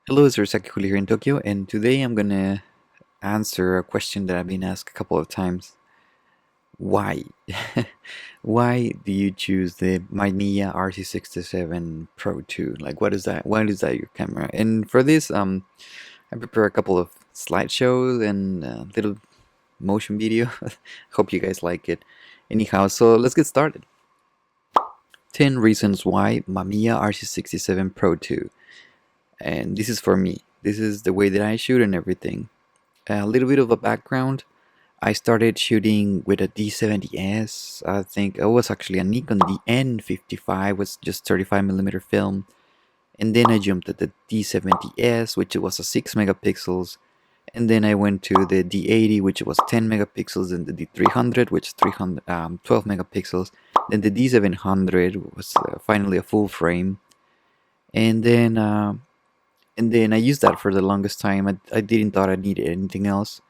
Hello, it's Saki here in Tokyo, and today I'm gonna answer a question that I've been asked a couple of times. Why? Why do you choose the Mamiya RZ67 Pro 2? Like, what is that? Why is that your camera? And for this, I prepare a couple of slideshows and a little motion video. Hope you guys like it. Anyhow, so let's get started. 10 reasons why Mamiya RZ67 Pro 2. And this is for me. This is the way that I shoot and everything. A little bit of a background. I started shooting with a D70S. I think it was actually a Nikon DN55, was just 35mm film. And then I jumped at the D70S, which was a 6 megapixels. And then I went to the D80, which was 10 megapixels, and the D300, which is 12 megapixels. Then the D700 was finally a full frame. And then I used that for the longest time. I didn't thought I needed anything else,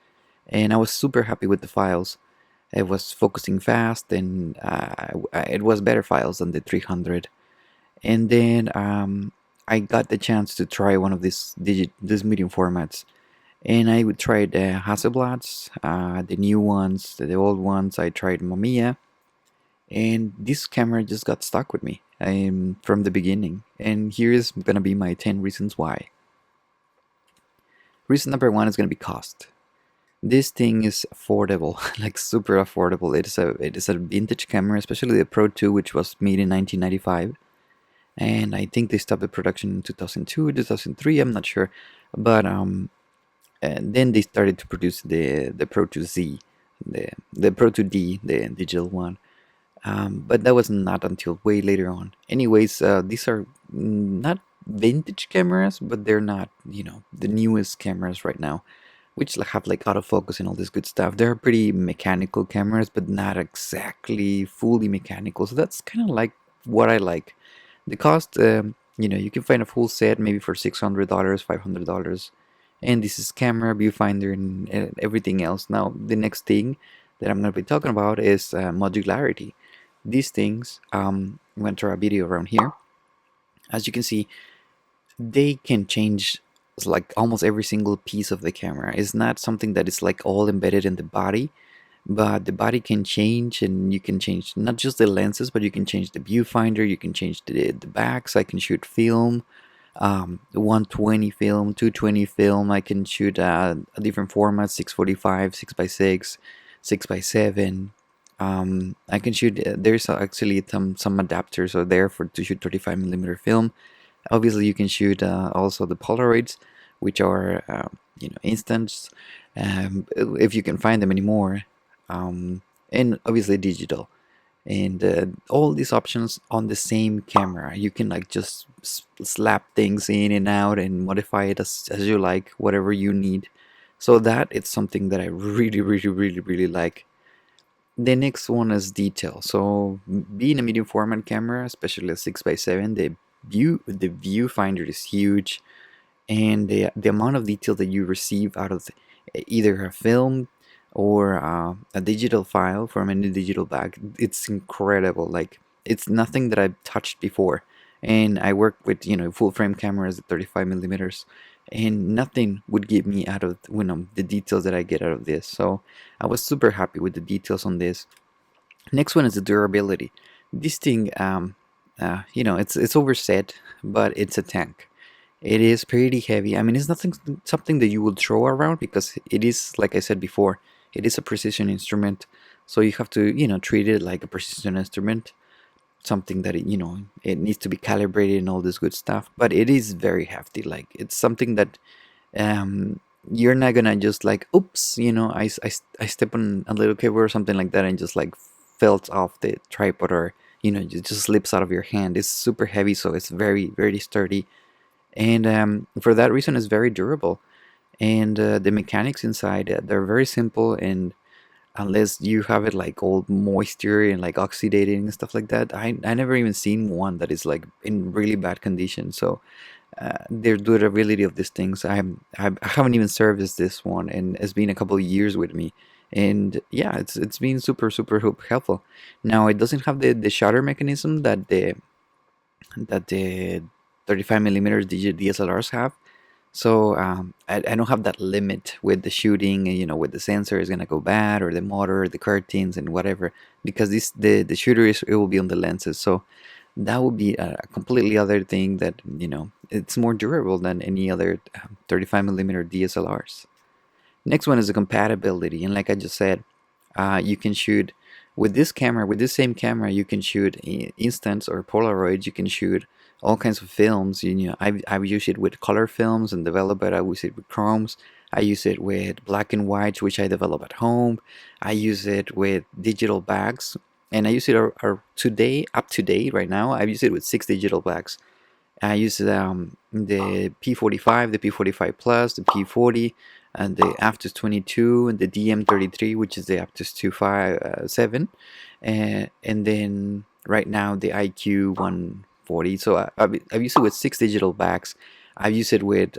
and I was super happy with the files. It was focusing fast, and it was better files than the 300. And then I got the chance to try one of these medium formats, and I would try the Hasselblads, the new ones, the old ones. I tried Mamiya, and this camera just got stuck with me from the beginning. And here is gonna be my 10 reasons why. Reason number one is gonna be cost. This thing is affordable, like super affordable. It is a vintage camera, especially the Pro 2, which was made in 1995, and I think they stopped the production in 2002, 2003. I'm not sure, but and then they started to produce the Pro 2Z, the Pro 2D, the digital one. But that was not until way later on. Anyways, these are not vintage cameras, but they're not, the newest cameras right now, which have like autofocus and all this good stuff. They're pretty mechanical cameras, but not exactly fully mechanical. So that's kind of like what I like. The cost, you can find a full set maybe for $600, $500, and this is camera, viewfinder, and everything else. Now, the next thing that I'm going to be talking about is modularity. These things, I'm going to throw a video around here. As you can see, they can change like almost every single piece of the camera. It's not something that is like all embedded in the body, but the body can change, and you can change not just the lenses, but you can change the viewfinder, you can change the backs. I can shoot film, 120 film, 220 film. I can shoot a different formats, 645, 6x6, 6x7. I can shoot, there's actually some adapters are there for to shoot 35mm film. Obviously, you can shoot also the Polaroids, which are instants, if you can find them anymore, and obviously digital, and all these options on the same camera. You can like just slap things in and out and modify it as you like, whatever you need. So that it's something that I really, really, really, really like. The next one is detail. So being a medium format camera, especially a 6x7, the viewfinder is huge, and the amount of detail that you receive out of either a film or a digital file from any digital bag, it's incredible. Like, it's nothing that I've touched before. And I work with full frame cameras at 35mm, and nothing would get me out of the details that I get out of this. So I was super happy with the details on this. Next one is the durability. This thing, it's overset, but it's a tank. It is pretty heavy. I mean, it's nothing something that you would throw around, because it is, like I said before, it is a precision instrument. So you have to, treat it like a precision instrument, something that it needs to be calibrated and all this good stuff. But it is very hefty. Like, it's something that you're not gonna just like, oops, I step on a little cable or something like that and just like felt off the tripod, or it just slips out of your hand. It's super heavy, so it's very, very sturdy, and for that reason it's very durable. And the mechanics inside, they're very simple, and unless you have it like all moisture and like oxidating and stuff like that, I never even seen one that is like in really bad condition. So the durability of these things, I haven't even serviced this one, and it's been a couple of years with me, and yeah, it's been super, super helpful. Now, it doesn't have the shutter mechanism that the 35mm DSLRs have, So I don't have that limit with the shooting, and with the sensor is gonna go bad, or the motor, the curtains, and whatever, because the shooter it will be on the lenses. So that would be a completely other thing that it's more durable than any other 35 millimeter DSLRs. Next one is the compatibility, and like I just said, you can shoot with this camera, with this same camera, you can shoot instants or Polaroids. You can shoot all kinds of films. I've used it with color films and develop it. I use it with chromes. I use it with black and white, which I develop at home. I use it with digital bags, and I use it today, up to date right now. I use it with 6 digital bags. I use the P45, the P45 Plus, the P40, and the Aptus 22, and the DM33, which is the Aptus 257, and then right now the IQ 140. So I've used it with 6 digital bags. I've used it with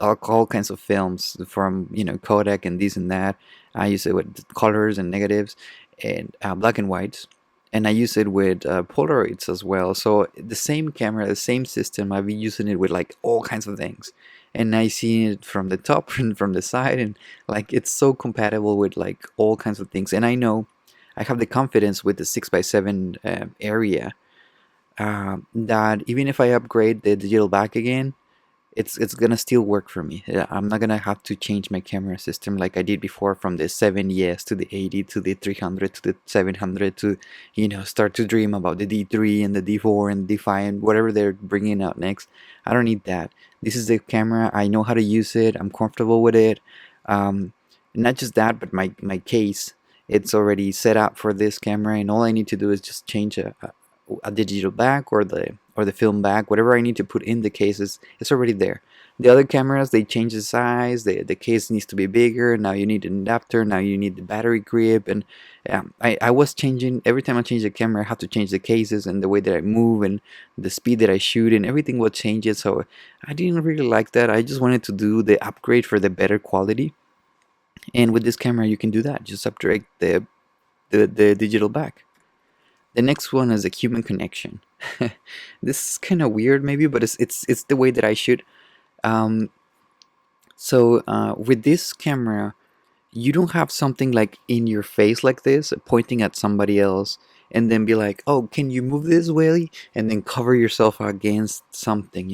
all kinds of films from Kodak and this and that. I use it with colors and negatives and black and whites, and I use it with Polaroids as well. So the same camera, the same system, I've been using it with like all kinds of things, and I see it from the top and from the side, and like it's so compatible with like all kinds of things. And I know I have the confidence with the 6x7 area that even if I upgrade the digital back again, it's gonna still work for me. I'm not gonna have to change my camera system like I did before, from the 70s to the 80 to the 300 to the 700 to start to dream about the D3 and the D4 and D5 and whatever they're bringing out next. I don't need that. This is the camera. I know how to use it. I'm comfortable with it. Not just that, but my case, it's already set up for this camera, and all I need to do is just change a digital back or the film back, whatever I need to put in the cases, it's already there. The other cameras, they change the size, the case needs to be bigger, now you need an adapter, now you need the battery grip, and I was changing, every time I change the camera I have to change the cases and the way that I move and the speed that I shoot, and everything will change it. So I didn't really like that. I just wanted to do the upgrade for the better quality, and with this camera you can do that. Just upgrade the digital back. The next one is a human connection. This is kind of weird, maybe, but it's the way that I shoot. Um, with this camera, you don't have something like in your face like this, pointing at somebody else, and then be like, "Oh, can you move this way?" and then cover yourself against something,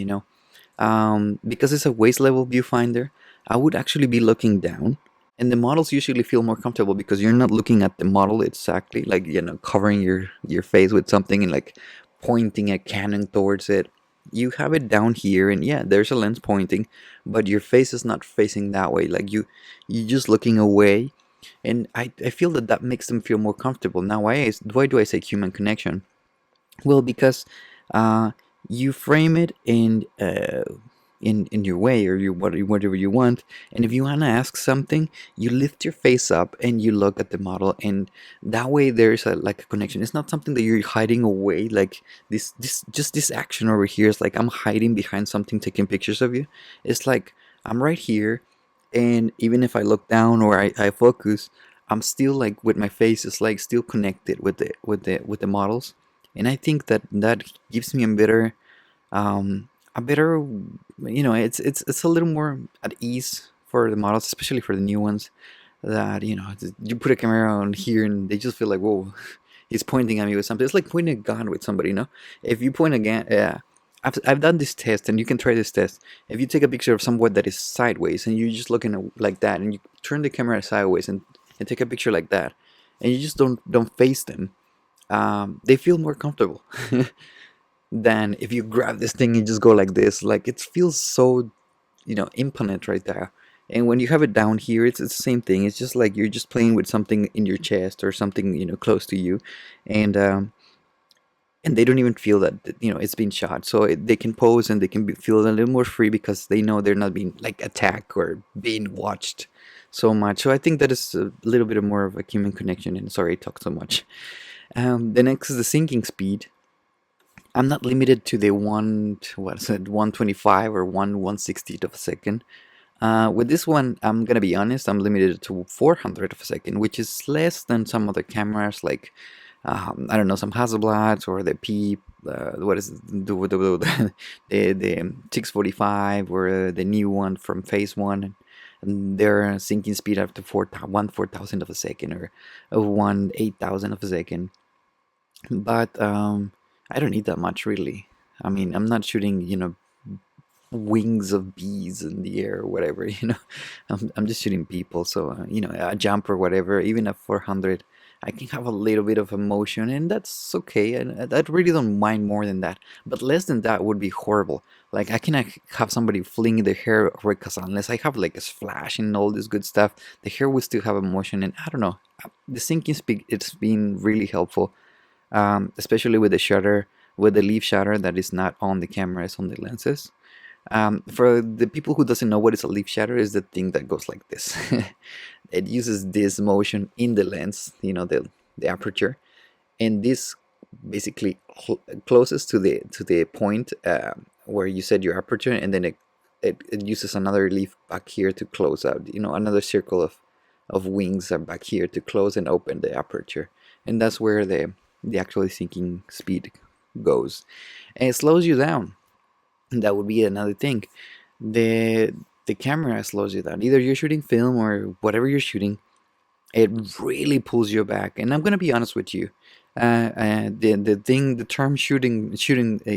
because it's a waist level viewfinder. I would actually be looking down, and the models usually feel more comfortable because you're not looking at the model exactly, like covering your face with something and like pointing a Canon towards it. You have it down here, and yeah, there's a lens pointing, but your face is not facing that way. Like you're just looking away, and I feel that makes them feel more comfortable. Now, why do I say human connection? Well, because uh, you frame it in your way, or whatever you want, and if you want to ask something, you lift your face up and you look at the model, and that way there's like a connection. It's not something that you're hiding away, like this action over here is like I'm hiding behind something taking pictures of you. It's like I'm right here, and even if I look down or I focus, I'm still like with my face is like still connected with the models. And I think that gives me a better, it's a little more at ease for the models, especially for the new ones, that you put a camera on here and they just feel like, whoa, he's pointing at me with something. It's like pointing a gun with somebody, if you point a gun, yeah. I've done this test, and you can try this test. If you take a picture of someone that is sideways and you're just looking like that, and you turn the camera sideways and take a picture like that, and you just don't face them, they feel more comfortable than if you grab this thing and just go like this. Like it feels so, imponent right there. And when you have it down here, it's the same thing. It's just like you're just playing with something in your chest or something, close to you, and they don't even feel that it's been shot. So they can pose and they can feel a little more free because they know they're not being like attacked or being watched so much. So I think that is a little bit more of a human connection. And sorry I talked so much. The next is the syncing speed. I'm not limited to the 125 or 1/160th of a second. With this one, I'm gonna be honest, I'm limited to 400 of a second, which is less than some other cameras like I don't know, some Hasselblads or the what is it? The 645 or the new one from phase one, and their syncing speed up to 4,000 of a second, or 1/8,000 of a second. But I don't need that much really. I mean, I'm not shooting, wings of bees in the air or whatever, I'm just shooting people. So, a jump or whatever, even at 400, I can have a little bit of emotion, and that's okay. And I really don't mind more than that. But less than that would be horrible. Like, I cannot have somebody fling their hair away, because unless I have like a splash and all this good stuff, the hair will still have emotion. And I don't know, the syncing speed, it's been really helpful, especially with the shutter, with the leaf shutter that is not on the camera, it's on the lenses. For the people who doesn't know what is a leaf shutter, is the thing that goes like this. It uses this motion in the lens, the aperture, and this basically closes to the point where you set your aperture, and then it uses another leaf back here to close out. Another circle of wings are back here to close and open the aperture, and that's where the actual syncing speed goes, and it slows you down. That would be another thing. The the camera slows you down. Either you're shooting film or whatever you're shooting, it really pulls you back. And I'm gonna be honest with you. The term shooting,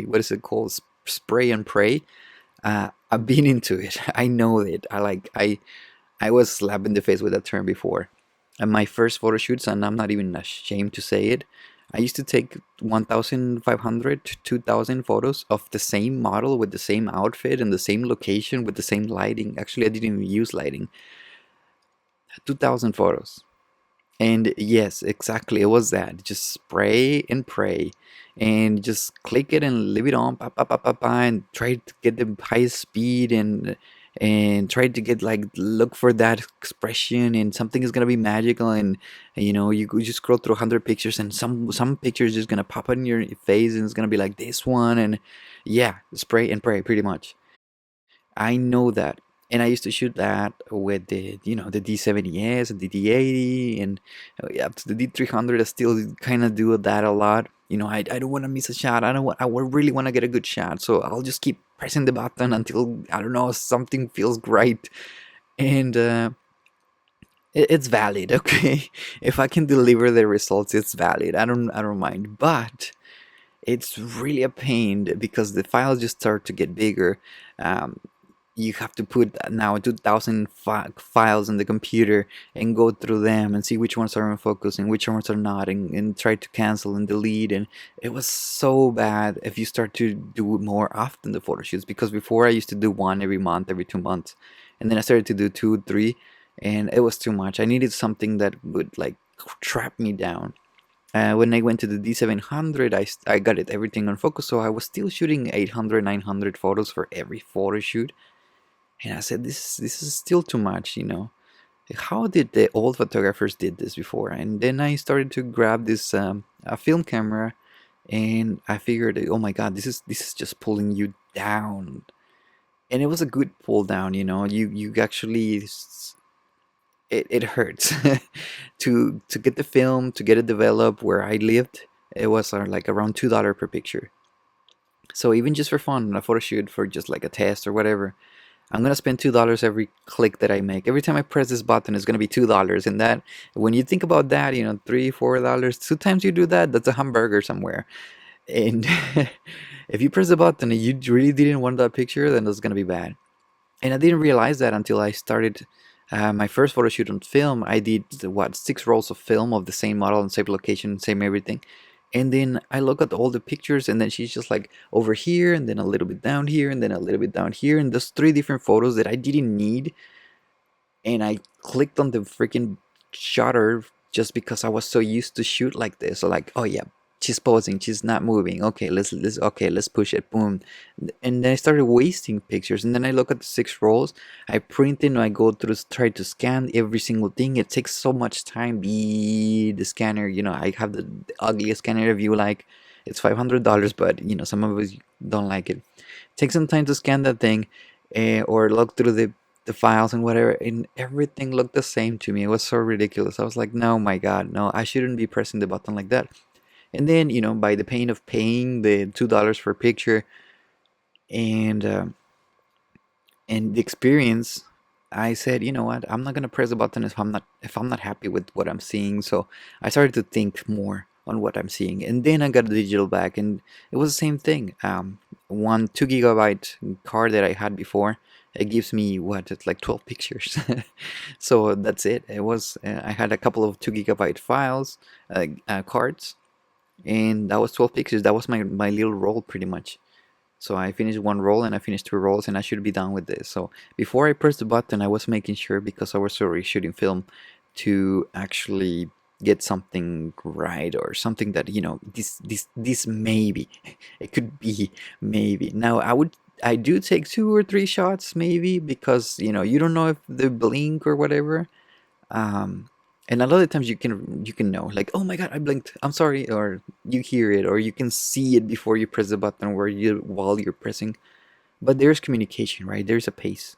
what is it called? Spray and pray. I've been into it. I know it. I was slapped in the face with that term before. And my first photo shoots, and I'm not even ashamed to say it, I used to take 1,500 to 2,000 photos of the same model with the same outfit and the same location with the same lighting. Actually, I didn't even use lighting. 2,000 photos. And yes, exactly, it was that. Just spray and pray, and just click it and leave it on, pa, pa, pa, pa, pa, and try to get the highest speed, and try to get, like, look for that expression, and something is gonna be magical. And you just scroll through 100 pictures, and some pictures just gonna pop in your face, and it's gonna be like this one. And yeah, spray and pray pretty much. I know that. And I used to shoot that with the D70S and the D80, and up to the D300. I still kind of do that a lot. I don't want to miss a shot. I really want to get a good shot. So I'll just keep pressing the button until, I don't know, something feels great. And it's valid, okay? If I can deliver the results, it's valid. I don't mind. But it's really a pain because the files just start to get bigger. Um, you have to put now 2,000 files in the computer and go through them and see which ones are in focus and which ones are not, and try to cancel and delete. And it was so bad if you start to do more often the photo shoots, because before I used to do one every month, every 2 months, and then I started to do two, three, and it was too much. I needed something that would, like, trap me down. When I went to the D700, I got it everything on focus, so I was still shooting 800, 900 photos for every photo shoot. And I said, this is still too much. How did the old photographers did this before? And then I started to grab this a film camera, and I figured, oh my God, this is just pulling you down. And it was a good pull down. You actually, it hurts to get the film, to get it developed where I lived. It was like around $2 per picture. So even just for fun, a photo shoot for just like a test or whatever, I'm gonna spend $2 every click that I make. Every time I press this button, it's gonna be $2. And that, when you think about that, $3, $4, 2 times you do that, that's a hamburger somewhere. And if you press the button and you really didn't want that picture, then that's gonna be bad. And I didn't realize that until I started my first photo shoot on film. I did, what, 6 rolls of film of the same model and same location, same everything. And then I look at all the pictures, and then she's just like over here, and then a little bit down here, and then a little bit down here, and there's 3 different photos that I didn't need. And I clicked on the freaking shutter just because I was so used to shoot like this. So, like, oh yeah, she's posing, she's not moving. Okay, let's push it. Boom. And then I started wasting pictures. And then I look at the 6 rolls. I print it, and I go through, try to scan every single thing. It takes so much time. The scanner, I have the ugliest scanner if you like. It's $500, but some of us don't like it. Take some time to scan that thing, or look through the files and whatever, and everything looked the same to me. It was so ridiculous. I was like, no, my God, no, I shouldn't be pressing the button like that. And then, by the pain of paying the $2 per picture, and and the experience, I said, you know what, I'm not gonna press the button if I'm not happy with what I'm seeing. So I started to think more on what I'm seeing, and then I got the digital back, and it was the same thing. One 2 GB card that I had before, it gives me what, it's like 12 pictures. So that's it. It was I had a couple of 2 GB files, cards, and that was 12 pictures. That was my little roll pretty much. So I finished one roll and I finished two rolls, and I should be done with this. So before I pressed the button, I was making sure, because I was already shooting film, to actually get something right, or something that, this maybe it could be, maybe. Now I do take 2 or 3 shots maybe, because you don't know if they blink or whatever. um, and a lot of times you can know, like, oh my god, I blinked, I'm sorry, or you hear it, or you can see it before you press the button, while you're pressing. But there's communication, right? There's a pace,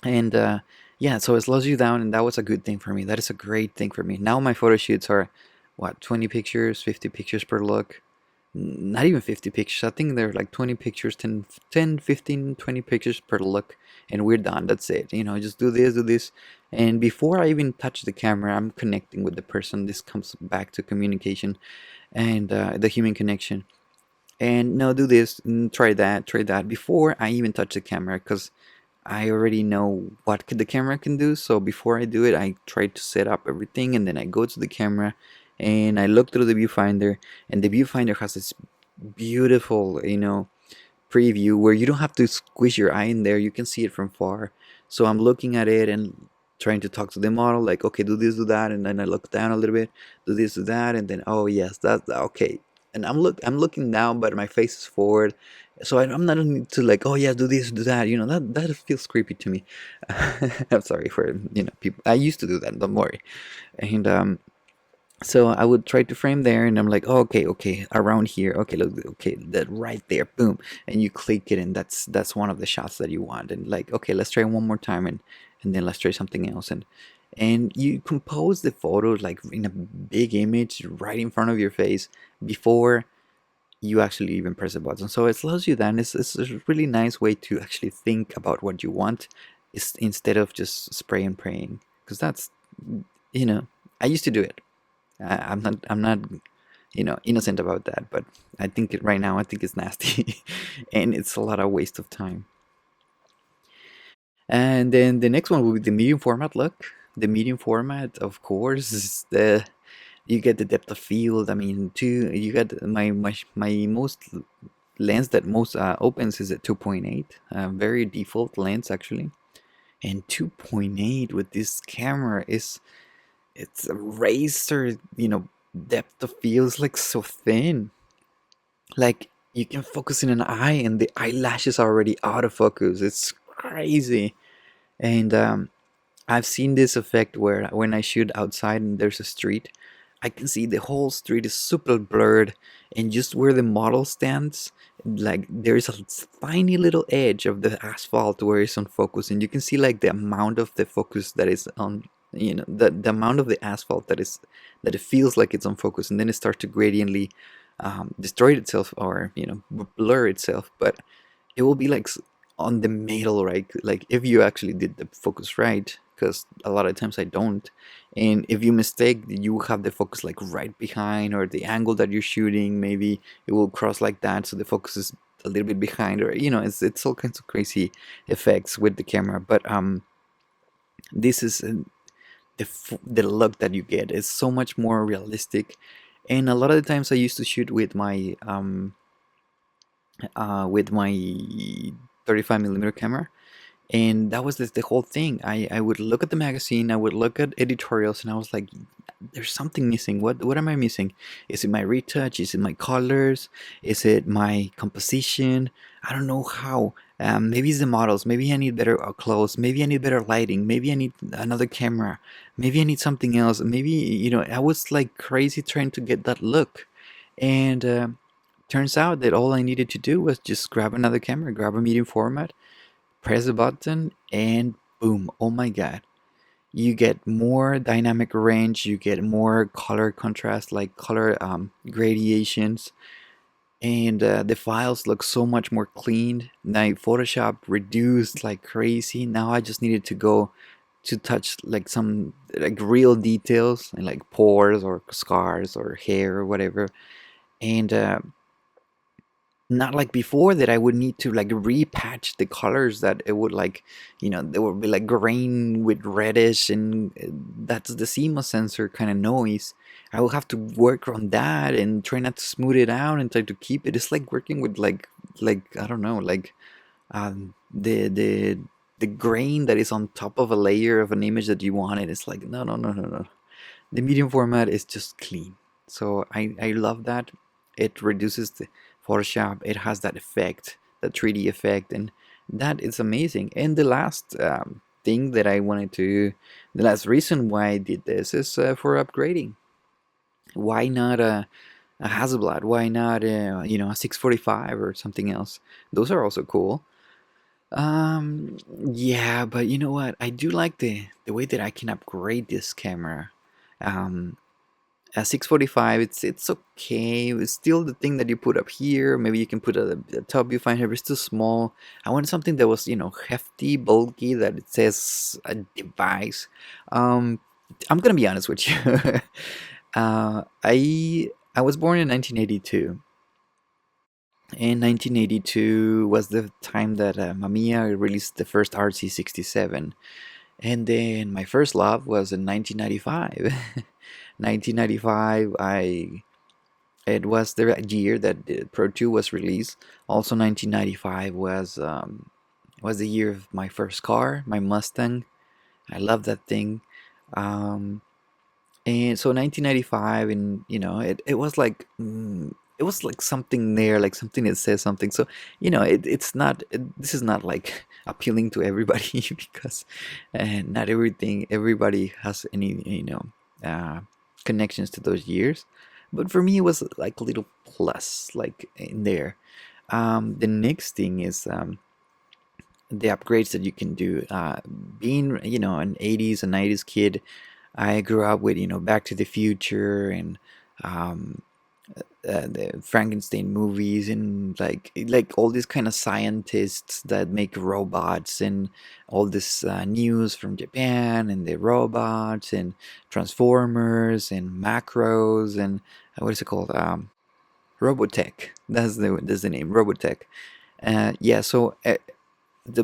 and yeah, so it slows you down, and that was a good thing for me. That is a great thing for me. Now my photo shoots are, what, 20 pictures, 50 pictures per look. Not even 50 pictures. I think they're like 20 pictures, 10, 15, 20 pictures per look, and we're done. That's it. Just do this. And before I even touch the camera, I'm connecting with the person. This comes back to communication, and the human connection. And no, do this, try that before I even touch the camera, because I already know what the camera can do. So before I do it, I try to set up everything, and then I go to the camera and I look through the viewfinder, and the viewfinder has this beautiful, preview where you don't have to squish your eye in there. You can see it from far. So I'm looking at it and trying to talk to the model, like, okay, do this, do that, and then I look down a little bit, do this, do that, and then, oh yes, that's okay. And I'm looking down, but my face is forward, so I'm not need to, like, oh yeah, do this, do that. That feels creepy to me. I'm sorry for people. I used to do that. Don't worry. And so I would try to frame there, and I'm like, oh, okay, around here, okay, look, okay, that right there, boom, and you click it, and that's one of the shots that you want. And like, okay, let's try one more time, and then let's try something else, and you compose the photo like in a big image right in front of your face before you actually even press the button. So it slows you down. It's a really nice way to actually think about what you want, instead of just spray and praying, because that's, I used to do it. I'm not innocent about that, but I think right now I think it's nasty, and it's a lot of waste of time. And then the next one will be the medium format look. The medium format, of course, is the you get the depth of field. I mean, you get my most lens that most opens is at 2.8, very default lens actually, and 2.8 with this camera is, it's a razor, depth of field is like so thin. Like, you can focus in an eye and the eyelashes are already out of focus. It's crazy. And I've seen this effect where when I shoot outside and there's a street, I can see the whole street is super blurred, and just where the model stands, like there's a tiny little edge of the asphalt where it's on focus, and you can see like the amount of the focus that is on, the amount of the asphalt that it feels like it's on focus, and then it starts to gradiently destroy itself, or blur itself. But it will be like on the middle, right? Like if you actually did the focus right, because a lot of times I don't. And if you mistake, you have the focus like right behind, or the angle that you're shooting, maybe it will cross like that, so the focus is a little bit behind, or it's all kinds of crazy effects with the camera. But this is the look that you get is so much more realistic. And a lot of the times I used to shoot with my 35 millimeter camera, and that was the whole thing. I would look at the magazine, I would look at editorials, and I was like, there's something missing. What am I missing? Is it my retouch? Is it my colors? Is it my composition? I don't know how. Maybe it's the models. Maybe I need better clothes. Maybe I need better lighting. Maybe I need another camera. Maybe I need something else. Maybe, I was like crazy trying to get that look. And turns out that all I needed to do was just grab another camera, grab a medium format, press a button, and boom, oh my god, you get more dynamic range, you get more color contrast, like color gradations, and the files look so much more clean. Now Photoshop reduced like crazy. Now I just needed to go to touch like some like real details and like pores or scars or hair or whatever, and not like before that I would need to like repatch the colors that it would like, they would be like green with reddish, and that's the CMOS sensor kind of noise. I will have to work on that and try not to smooth it out and try to keep it. It's like working with like I don't know, like the grain that is on top of a layer of an image that you wanted. It's like no, no, no, no, no. The medium format is just clean. So I love that. It reduces the Photoshop. It has that effect, that 3D effect, and that is amazing. And the last thing that I wanted to, the last reason why I did this is for upgrading. Why not a Hasselblad? Why not a 645 or something else? Those are also cool. Yeah, but you know what? I do like the way that I can upgrade this camera. Um, a 645, it's okay. It's still the thing that you put up here. Maybe you can put a top viewfinder, but it's too small. I wanted something that was, hefty, bulky, that it says a device. Um, I'm gonna be honest with you. I was born in 1982. And 1982 was the time that Mamiya released the first RZ67. And then my first love was in 1995. 1995, it was the year that the Pro 2 was released. Also, 1995 was the year of my first car, my Mustang. I love that thing. Um, and so 1995, and it was like it was like something there, like something that says something. So it's not this is not like appealing to everybody because not everybody has any uh, connections to those years. But for me, it was like a little plus, like in there. The next thing is the upgrades that you can do. Being an 80s and 90s kid, I grew up with Back to the Future and um, the Frankenstein movies, and like all these kind of scientists that make robots, and all this news from Japan, and the robots and Transformers and macros, and what is it called? Robotech. That's the name, Robotech. Yeah, so the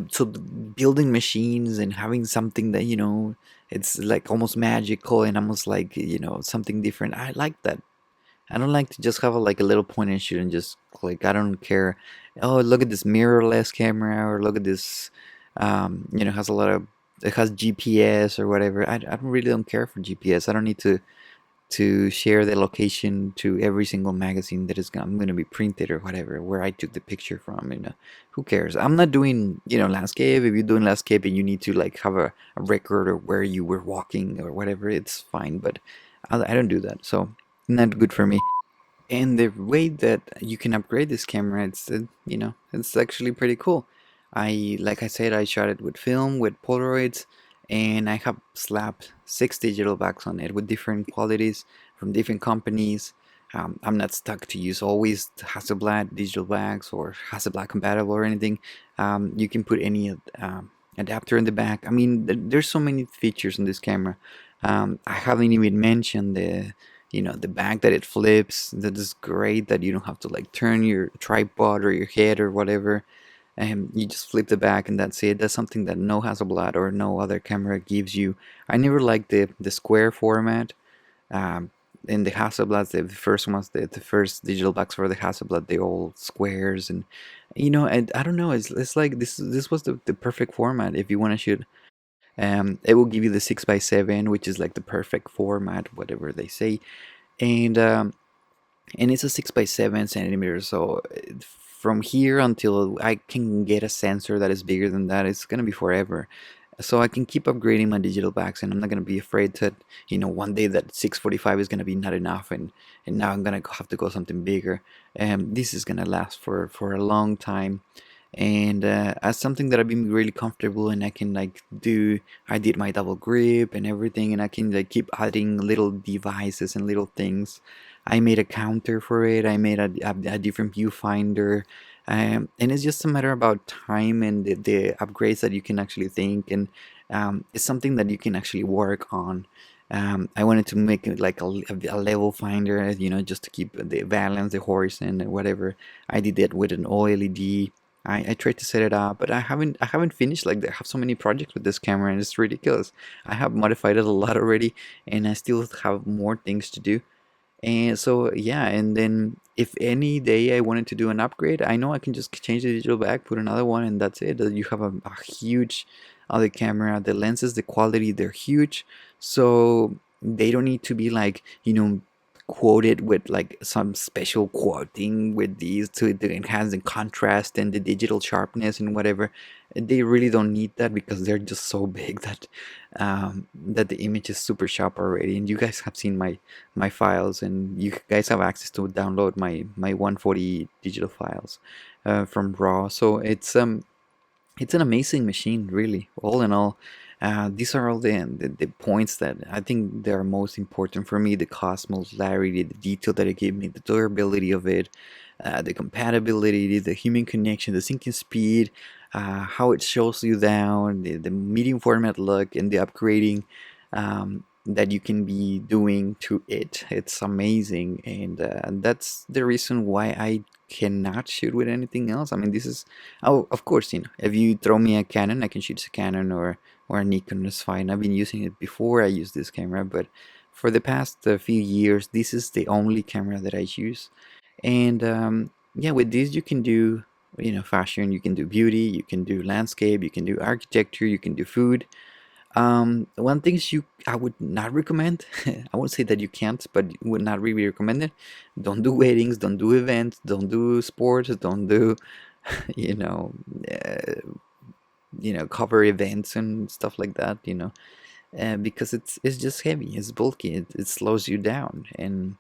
building machines and having something that it's like almost magical and almost like something different. I like that. I don't like to just have like a little point and shoot and just click. I don't care. Oh, look at this mirrorless camera, or look at this. Has a lot of, it has GPS or whatever. I really don't care for GPS. I don't need to share the location to every single magazine that I'm going to be printed or whatever, where I took the picture from. Who cares? I'm not doing landscape. If you're doing landscape and you need to like have a record or where you were walking or whatever, it's fine. But I don't do that, so not good for me. And the way that you can upgrade this camera, it's actually pretty cool. Like I said, I shot it with film, with Polaroids, and I have slapped 6 digital backs on it with different qualities from different companies. I'm not stuck to use always Hasselblad digital backs or Hasselblad compatible or anything. You can put any adapter in the back. I mean, there's so many features in this camera. I haven't even mentioned the back that it flips. That is great, that you don't have to like turn your tripod or your head or whatever, and you just flip the back and that's it. That's something that no Hasselblad or no other camera gives you. I never liked the square format. In the Hasselblads, the first ones, the first digital backs for the Hasselblad, they all squares, and and I don't know, it's like this was the perfect format if you want to shoot. It will give you the 6x7, which is like the perfect format, whatever they say, and it's a 6x7 centimeters. So from here until I can get a sensor that is bigger than that, it's gonna be forever. So I can keep upgrading my digital backs, and I'm not gonna be afraid that one day that 645 is gonna be not enough, and now I'm gonna have to go something bigger. And this is gonna last for a long time. and as something that I've been really comfortable in. I can like do, I did my double grip and everything, and I can like keep adding little devices and little things. I made a counter for it. I made a different viewfinder, and it's just a matter about time and the upgrades that you can actually think, and it's something that you can actually work on. I wanted to make it like a level finder, you know, just to keep the balance, the horizon, and whatever. I did that with an OLED. I tried to set it up, but I haven't finished. Like, I have so many projects with this camera, and it's ridiculous. I have modified it a lot already, and I still have more things to do. And so yeah, and then if any day I wanted to do an upgrade, I know I can just change the digital back, put another one, and that's it. You have a huge other camera. The lenses, the quality, they're huge, so they don't need to be like, you know, quoted with like some special quoting with these to enhance the contrast and the digital sharpness and whatever. They really don't need that because they're just so big that that the image is super sharp already. And you guys have seen my files, and you guys have access to download my 140 digital files from RAW. So it's an amazing machine, really. All in all, these are all the points that I think they are most important for me: the cost, modularity, the detail that it gave me, the durability of it, the compatibility, the human connection, the syncing speed, how it shows you down, the medium format look, and the upgrading that you can be doing to it. It's amazing, and that's the reason why I cannot shoot with anything else. I mean, this is, oh, of course, you know, if you throw me a Canon, I can shoot a Canon or a Nikon. It's fine. I've been using it before I used this camera, but for the past few years, this is the only camera that I use. And yeah, with this you can do, you know, fashion, you can do beauty, you can do landscape, you can do architecture, you can do food. One things you I would not recommend, I won't say that you can't, but would not really recommend it. Don't do weddings, don't do events, don't do sports, don't do, you know, uh, cover events and stuff like that. Because it's just heavy, it's bulky, it slows you down, and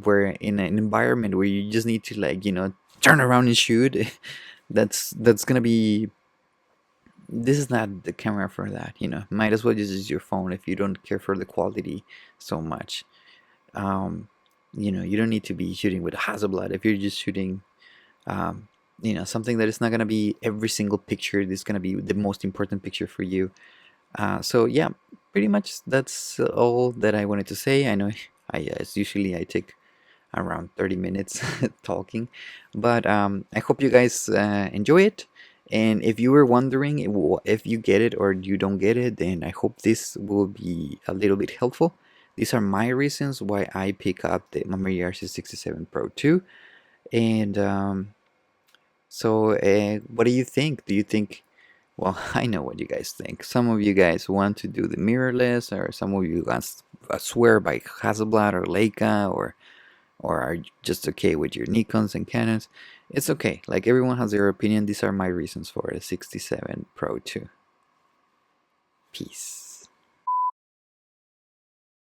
we're in an environment where you just need to, like, turn around and shoot. That's gonna be, this is not the camera for that. Might as well just use your phone if you don't care for the quality so much. um, you don't need to be shooting with Hasselblad if you're just shooting something that is not going to be every single picture. This is going to be the most important picture for you. So yeah, pretty much that's all that I wanted to say. I know as usually I take around 30 minutes talking, but I hope you guys enjoy it. And if you were wondering if you get it or you don't get it, then I hope this will be a little bit helpful. These are my reasons why I pick up the Mamiya RZ67 Pro 2. And so what do you think? Do you think, well, I know what you guys think. Some of you guys want to do the mirrorless, or some of you guys swear by Hasselblad or Leica, or are just okay with your Nikons and Canons. It's okay. Like, everyone has their opinion. These are my reasons for the 67 Pro 2. Peace.